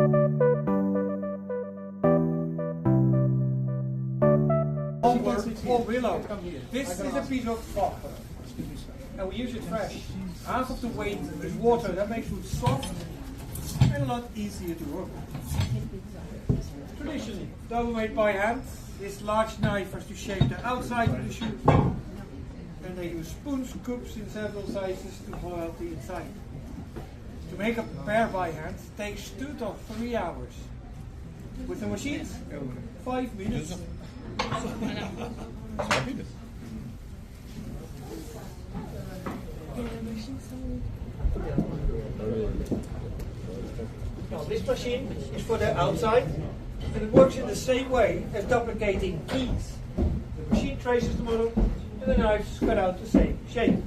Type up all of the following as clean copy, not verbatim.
Or willow. This is a piece of fog, and we use it fresh. Half of the weight is water. That makes wood soft and a lot easier to work with. Traditionally, though made by hand, this large knife has to shape the outside of the shoe, and they use spoons, cups in several sizes to pull out the inside. To make a pair by hand takes 2 to 3 hours. With the machines, 5 minutes. Now this machine is for the outside, and it works in the same way as duplicating keys. The machine traces the model, and the knives cut out the same shape.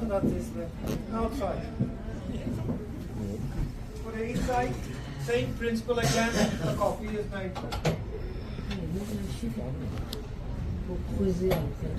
That is the outside. For the inside, same principle again, the coffee is made. Pour creuser en fait.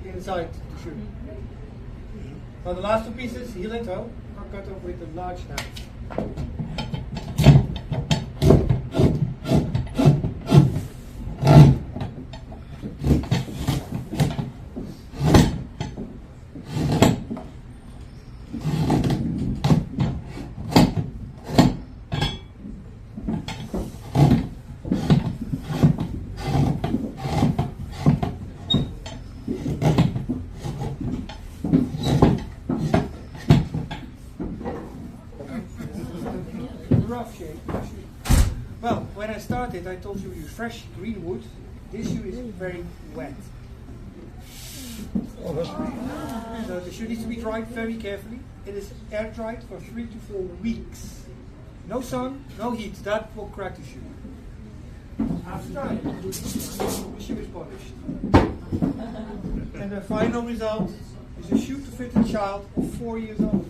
Inside the shoe. Now the last 2 pieces, heel and toe, are cut off with a large knife. Rough shape. Well, when I started, I told you use fresh green wood. This shoe is very wet. So the shoe needs to be dried very carefully. It is air dried for 3 to 4 weeks. No sun, no heat. That will crack the shoe. After drying, the shoe is polished. And the final result is a shoe to fit a child of 4 years old.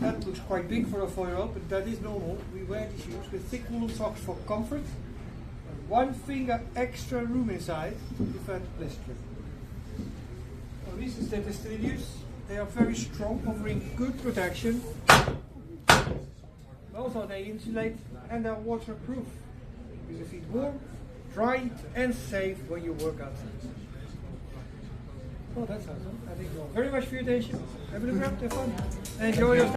That looks quite big for a 4-year-old, but that is normal. We wear these shoes with thick woolen socks for comfort, and 1 finger extra room inside to prevent blistering. For reasons that are still in use, they are very strong, offering good protection. Also they insulate and are waterproof. Keep your feet warm, dry and safe when you work outside. Well, that's awesome. I thank you all very much for your attention. Have a look around, have fun, and enjoy your